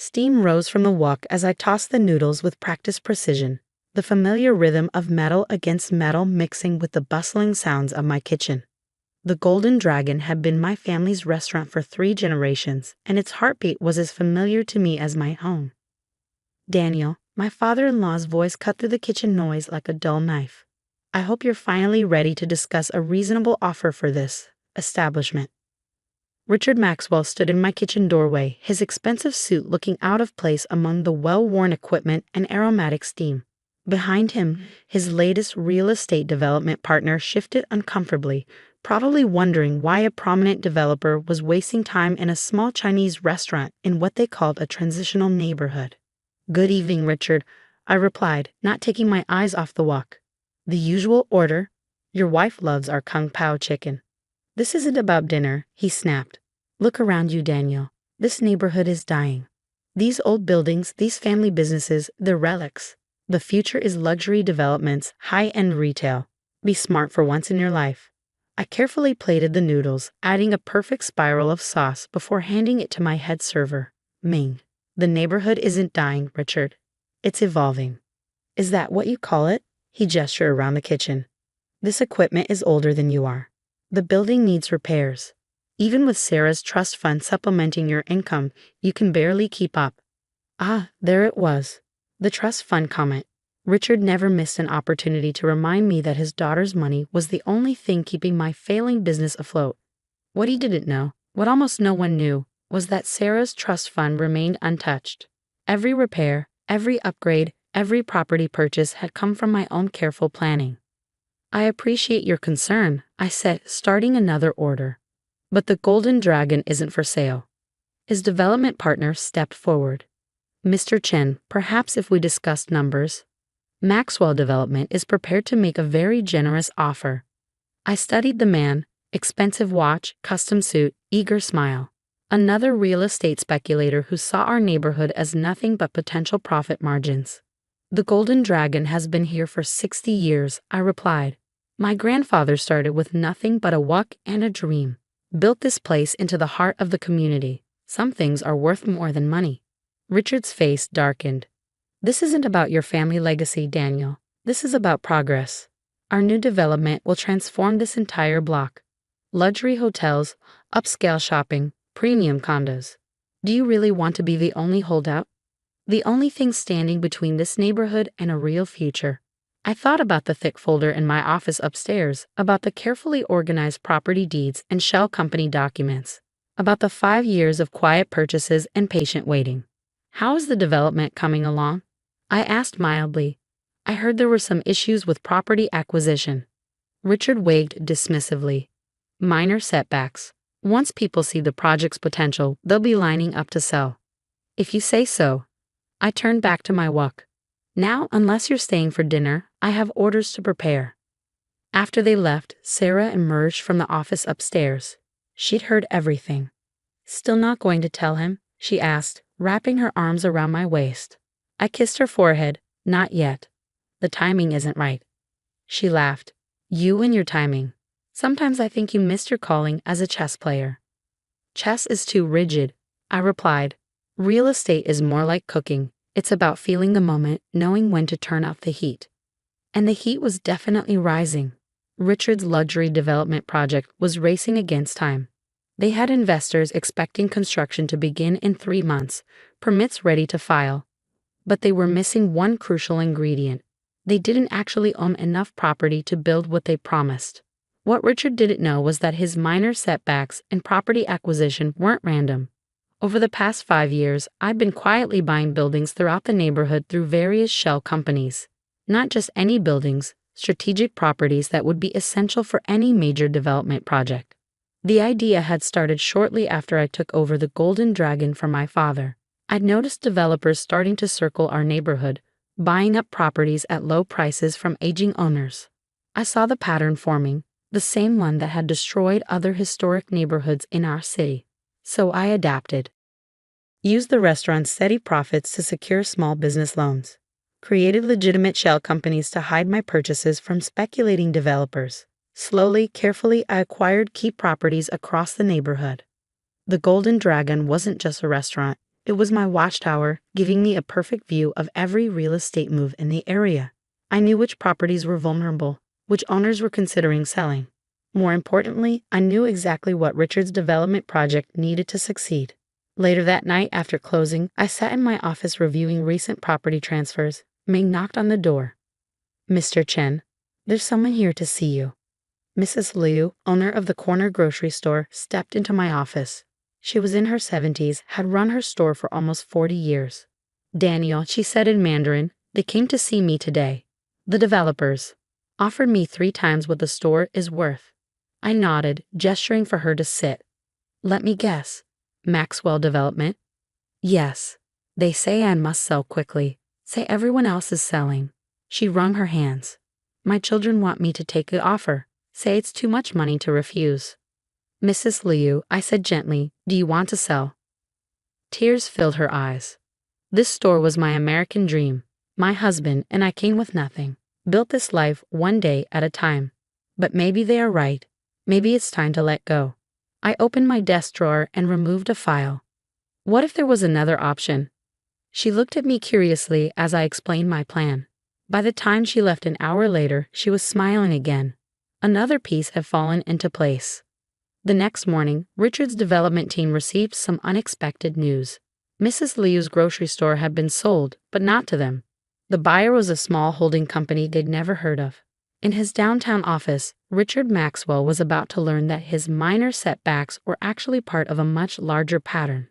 Steam rose from the wok as I tossed the noodles with practiced precision, the familiar rhythm of metal against metal mixing with the bustling sounds of my kitchen. The Golden Dragon had been my family's restaurant for 3 generations, and its heartbeat was as familiar to me as my home. Daniel, my father-in-law's voice cut through the kitchen noise like a dull knife. I hope you're finally ready to discuss a reasonable offer for this establishment. Richard Maxwell stood in my kitchen doorway, his expensive suit looking out of place among the well-worn equipment and aromatic steam. Behind him, his latest real estate development partner shifted uncomfortably, probably wondering why a prominent developer was wasting time in a small Chinese restaurant in what they called a transitional neighborhood. "Good evening, Richard," I replied, not taking my eyes off the wok. "The usual order. Your wife loves our Kung Pao chicken." "This isn't about dinner," he snapped. "Look around you, Daniel. This neighborhood is dying. These old buildings, these family businesses, they're relics. The future is luxury developments, high-end retail. Be smart for once in your life." I carefully plated the noodles, adding a perfect spiral of sauce before handing it to my head server, Ming. "The neighborhood isn't dying, Richard. It's evolving." "Is that what you call it?" He gestured around the kitchen. "This equipment is older than you are. The building needs repairs. Even with Sarah's trust fund supplementing your income, you can barely keep up." Ah, there it was. The trust fund comment. Richard never missed an opportunity to remind me that his daughter's money was the only thing keeping my failing business afloat. What he didn't know, what almost no one knew, was that Sarah's trust fund remained untouched. Every repair, every upgrade, every property purchase had come from my own careful planning. "I appreciate your concern," I said, starting another order. "But the Golden Dragon isn't for sale." His development partner stepped forward. "Mr. Chen, perhaps if we discussed numbers." Maxwell Development is prepared to make a very generous offer. I studied the man, expensive watch, custom suit, eager smile. Another real estate speculator who saw our neighborhood as nothing but potential profit margins. "The Golden Dragon has been here for 60 years, I replied. "My grandfather started with nothing but a wok and a dream. Built this place into the heart of the community. Some things are worth more than money." Richard's face darkened. "This isn't about your family legacy, Daniel. This is about progress. Our new development will transform this entire block. Luxury hotels, upscale shopping, premium condos. Do you really want to be the only holdout? The only thing standing between this neighborhood and a real future?" I thought about the thick folder in my office upstairs, about the carefully organized property deeds and shell company documents, about the 5 years of quiet purchases and patient waiting. "How is the development coming along?" I asked mildly. I heard there were some issues with property acquisition. Richard waved dismissively. "Minor setbacks. Once people see the project's potential, they'll be lining up to sell." "If you say so." I turned back to my wok. "Now, unless you're staying for dinner, I have orders to prepare." After they left, Sarah emerged from the office upstairs. She'd heard everything. "Still not going to tell him?" she asked, wrapping her arms around my waist. I kissed her forehead. "Not yet. The timing isn't right." She laughed. "You and your timing. Sometimes I think you missed your calling as a chess player." "Chess is too rigid," I replied. "Real estate is more like cooking. It's about feeling the moment, knowing when to turn up the heat." And the heat was definitely rising. Richard's luxury development project was racing against time. They had investors expecting construction to begin in 3 months, permits ready to file. But they were missing one crucial ingredient. They didn't actually own enough property to build what they promised. What Richard didn't know was that his minor setbacks in property acquisition weren't random. Over the past 5 years, I'd been quietly buying buildings throughout the neighborhood through various shell companies. Not just any buildings, strategic properties that would be essential for any major development project. The idea had started shortly after I took over the Golden Dragon from my father. I'd noticed developers starting to circle our neighborhood, buying up properties at low prices from aging owners. I saw the pattern forming, the same one that had destroyed other historic neighborhoods in our city. So I adapted. Used the restaurant's steady profits to secure small business loans. Created legitimate shell companies to hide my purchases from speculating developers. Slowly, carefully, I acquired key properties across the neighborhood. The Golden Dragon wasn't just a restaurant. It was my watchtower, giving me a perfect view of every real estate move in the area. I knew which properties were vulnerable, which owners were considering selling. More importantly, I knew exactly what Richard's development project needed to succeed. Later that night, after closing, I sat in my office reviewing recent property transfers. Ming knocked on the door. "Mr. Chen, there's someone here to see you." Mrs. Liu, owner of the corner grocery store, stepped into my office. She was in her 70s, had run her store for almost 40 years. "Daniel," she said in Mandarin, "they came to see me today. The developers offered me 3 times what the store is worth." I nodded, gesturing for her to sit. "Let me guess. Maxwell Development?" "Yes. They say I must sell quickly. Say everyone else is selling." She wrung her hands. "My children want me to take the offer. Say it's too much money to refuse." "Mrs. Liu," I said gently, "do you want to sell?" Tears filled her eyes. This store was my American dream. My husband and I came with nothing, built this life one day at a time. But maybe they are right. Maybe it's time to let go. I opened my desk drawer and removed a file. What if there was another option? She looked at me curiously as I explained my plan. By the time she left an hour later, she was smiling again. Another piece had fallen into place. The next morning, Richard's development team received some unexpected news. Mrs. Liu's grocery store had been sold, but not to them. The buyer was a small holding company they'd never heard of. In his downtown office, Richard Maxwell was about to learn that his minor setbacks were actually part of a much larger pattern.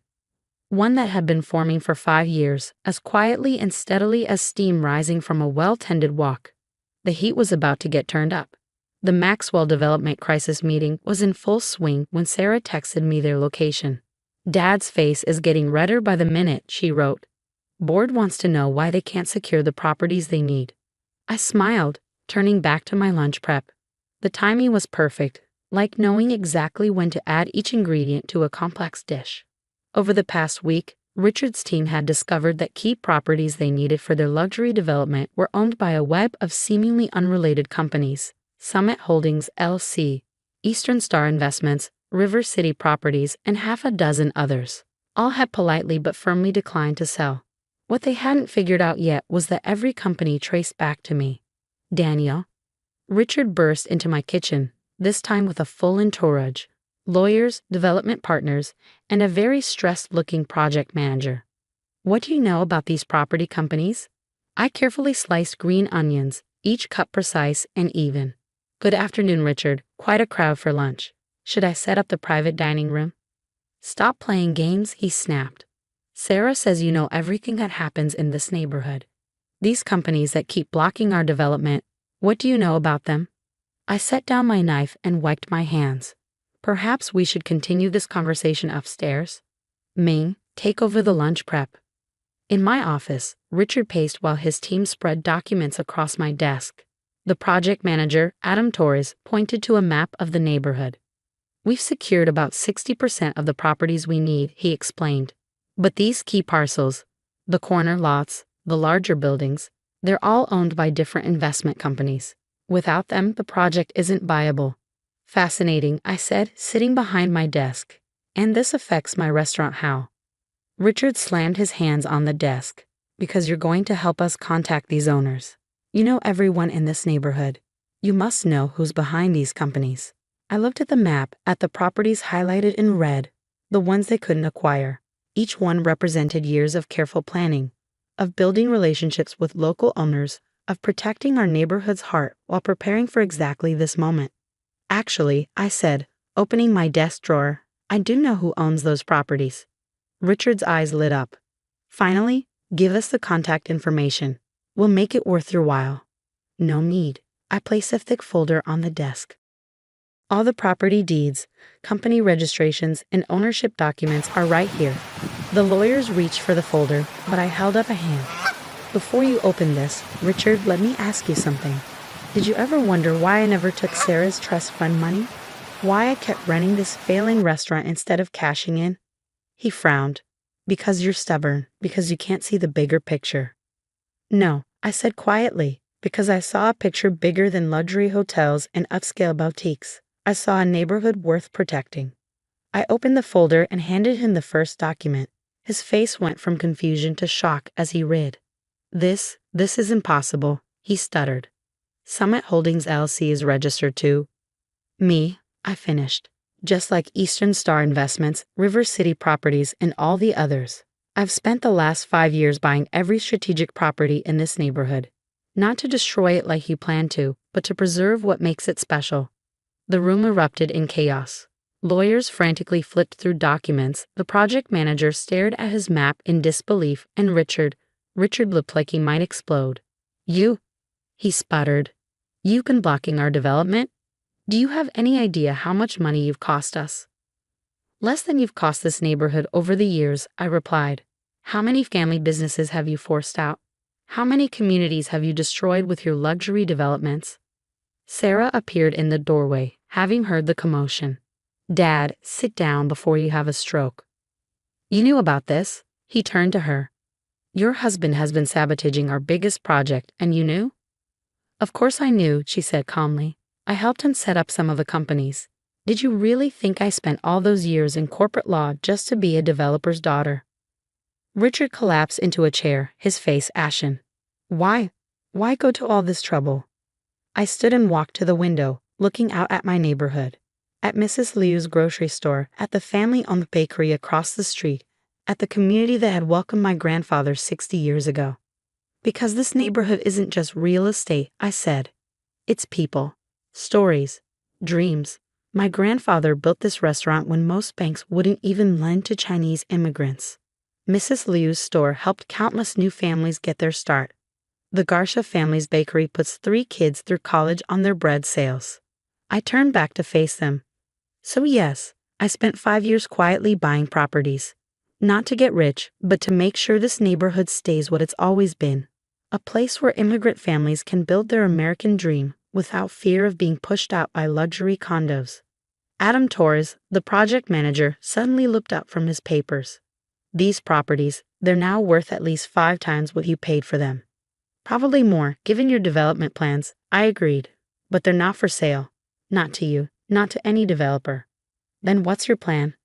One that had been forming for 5 years, as quietly and steadily as steam rising from a well-tended wok. The heat was about to get turned up. The Maxwell Development Crisis meeting was in full swing when Sarah texted me their location. "Dad's face is getting redder by the minute," she wrote. "Board wants to know why they can't secure the properties they need." I smiled, turning back to my lunch prep. The timing was perfect, like knowing exactly when to add each ingredient to a complex dish. Over the past week, Richard's team had discovered that key properties they needed for their luxury development were owned by a web of seemingly unrelated companies: Summit Holdings LC, Eastern Star Investments, River City Properties, and half a dozen others. All had politely but firmly declined to sell. What they hadn't figured out yet was that every company traced back to me. "Daniel." Richard burst into my kitchen, this time with a full entourage: lawyers, development partners, and a very stressed-looking project manager. "What do you know about these property companies?" I carefully sliced green onions, each cut precise and even. "Good afternoon, Richard. Quite a crowd for lunch. Should I set up the private dining room?" "Stop playing games," he snapped. "Sarah says you know everything that happens in this neighborhood. These companies that keep blocking our development, what do you know about them?" I set down my knife and wiped my hands. Perhaps we should continue this conversation upstairs. "Ming, take over the lunch prep." In my office, Richard paced while his team spread documents across my desk. The project manager, Adam Torres, pointed to a map of the neighborhood. "We've secured about 60% of the properties we need," he explained. "But these key parcels, the corner lots, the larger buildings, they're all owned by different investment companies. Without them, the project isn't viable." "Fascinating," I said, sitting behind my desk. "And this affects my restaurant how?" Richard slammed his hands on the desk. "Because you're going to help us contact these owners. You know everyone in this neighborhood. You must know who's behind these companies." I looked at the map, at the properties highlighted in red, the ones they couldn't acquire. Each one represented years of careful planning, of building relationships with local owners, of protecting our neighborhood's heart while preparing for exactly this moment. "Actually," I said, opening my desk drawer, "I do know who owns those properties." Richard's eyes lit up. "Finally, give us the contact information. We'll make it worth your while." "No need." I placed a thick folder on the desk. "All the property deeds, company registrations, and ownership documents are right here." The lawyers reached for the folder, but I held up a hand. "Before you open this, Richard, let me ask you something. Did you ever wonder why I never took Sarah's trust fund money? Why I kept running this failing restaurant instead of cashing in?" He frowned. "Because you're stubborn, because you can't see the bigger picture." "No," I said quietly, "because I saw a picture bigger than luxury hotels and upscale boutiques. I saw a neighborhood worth protecting." I opened the folder and handed him the first document. His face went from confusion to shock as he read. This is impossible, he stuttered. Summit Holdings LLC is registered to me, I finished. Just like Eastern Star Investments, River City Properties, and all the others. I've spent the last 5 years buying every strategic property in this neighborhood. Not to destroy it like you plan to, but to preserve what makes it special. The room erupted in chaos. Lawyers frantically flipped through documents, the project manager stared at his map in disbelief, and Richard looked like he might explode. You? He sputtered. You've been blocking our development? Do you have any idea how much money you've cost us? Less than you've cost this neighborhood over the years, I replied. How many family businesses have you forced out? How many communities have you destroyed with your luxury developments? Sarah appeared in the doorway, having heard the commotion. Dad, sit down before you have a stroke. You knew about this? He turned to her. Your husband has been sabotaging our biggest project, and you knew? Of course I knew, she said calmly. I helped him set up some of the companies. Did you really think I spent all those years in corporate law just to be a developer's daughter? Richard collapsed into a chair, his face ashen. Why? Why go to all this trouble? I stood and walked to the window, looking out at my neighborhood. At Mrs. Liu's grocery store, at the family-owned bakery across the street, at the community that had welcomed my grandfather 60 years ago. Because this neighborhood isn't just real estate, I said. It's people, stories, dreams. My grandfather built this restaurant when most banks wouldn't even lend to Chinese immigrants. Mrs. Liu's store helped countless new families get their start. The Garcia family's bakery puts 3 kids through college on their bread sales. I turned back to face them. So yes, I spent 5 years quietly buying properties. Not to get rich, but to make sure this neighborhood stays what it's always been. A place where immigrant families can build their American dream without fear of being pushed out by luxury condos. Adam Torres, the project manager, suddenly looked up from his papers. These properties, they're now worth at least 5 times what you paid for them. Probably more, given your development plans, I agreed. But they're not for sale. Not to you, not to any developer. Then what's your plan?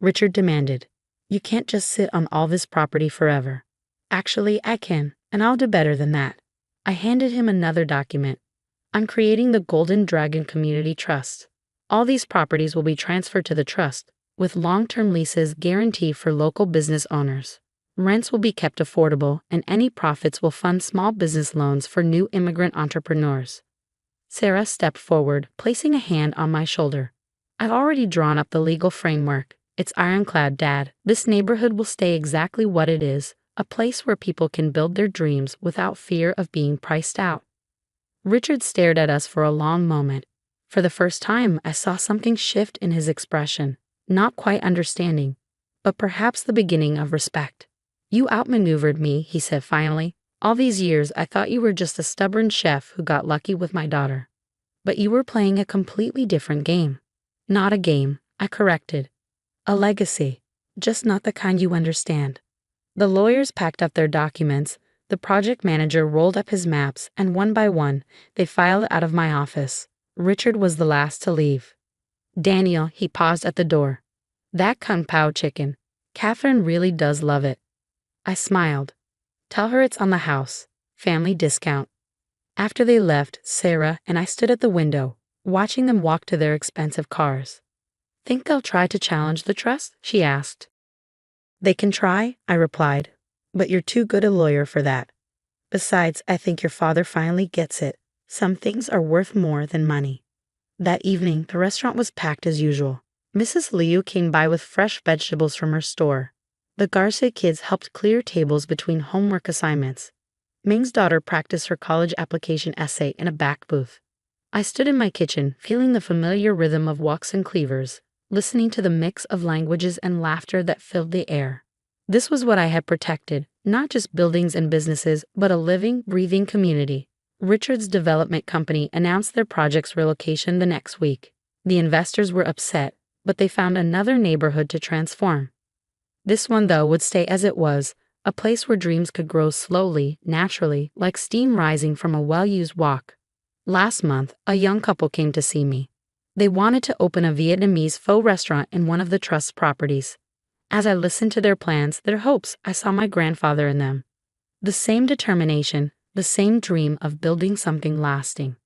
Richard demanded. You can't just sit on all this property forever. Actually, I can, and I'll do better than that. I handed him another document. I'm creating the Golden Dragon Community Trust. All these properties will be transferred to the trust, with long-term leases guaranteed for local business owners. Rents will be kept affordable, and any profits will fund small business loans for new immigrant entrepreneurs. Sarah stepped forward, placing a hand on my shoulder. I've already drawn up the legal framework. It's ironclad, Dad. This neighborhood will stay exactly what it is, a place where people can build their dreams without fear of being priced out. Richard stared at us for a long moment. For the first time, I saw something shift in his expression, not quite understanding, but perhaps the beginning of respect. You outmaneuvered me, he said finally. All these years, I thought you were just a stubborn chef who got lucky with my daughter. But you were playing a completely different game. Not a game, I corrected. A legacy, just not the kind you understand. The lawyers packed up their documents, the project manager rolled up his maps, and one by one, they filed out of my office. Richard was the last to leave. Daniel, he paused at the door. That kung pao chicken. Catherine really does love it. I smiled. Tell her it's on the house. Family discount. After they left, Sarah and I stood at the window, watching them walk to their expensive cars. Think they'll try to challenge the trust? She asked. They can try, I replied, but you're too good a lawyer for that. Besides, I think your father finally gets it. Some things are worth more than money. That evening, the restaurant was packed as usual. Mrs. Liu came by with fresh vegetables from her store. The Garcia kids helped clear tables between homework assignments. Ming's daughter practiced her college application essay in a back booth. I stood in my kitchen, feeling the familiar rhythm of woks and cleavers, listening to the mix of languages and laughter that filled the air. This was what I had protected, not just buildings and businesses, but a living, breathing community. Richard's development company announced their project's relocation the next week. The investors were upset, but they found another neighborhood to transform. This one, though, would stay as it was, a place where dreams could grow slowly, naturally, like steam rising from a well-used wok. Last month, a young couple came to see me. They wanted to open a Vietnamese pho restaurant in one of the trust's properties. As I listened to their plans, their hopes, I saw my grandfather in them. The same determination, the same dream of building something lasting.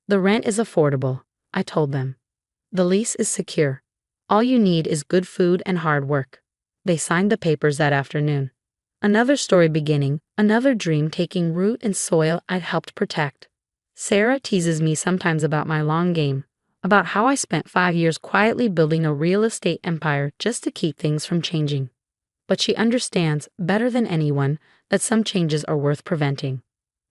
The rent is affordable, I told them. The lease is secure. All you need is good food and hard work. They signed the papers that afternoon. Another story beginning, another dream taking root in soil I'd helped protect. Sarah teases me sometimes about my long game, about how I spent 5 years quietly building a real estate empire just to keep things from changing. But she understands, better than anyone, that some changes are worth preventing.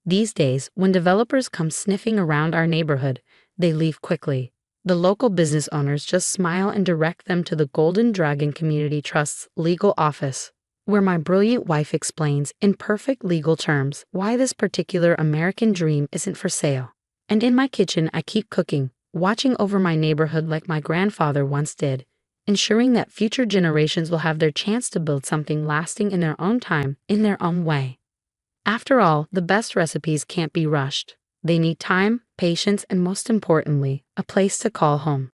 These days, when developers come sniffing around our neighborhood, they leave quickly. The local business owners just smile and direct them to the Golden Dragon Community Trust's legal office, where my brilliant wife explains, in perfect legal terms, why this particular American dream isn't for sale. And in my kitchen, I keep cooking, watching over my neighborhood like my grandfather once did, ensuring that future generations will have their chance to build something lasting in their own time, in their own way. After all, the best recipes can't be rushed. They need time, patience, and most importantly, a place to call home.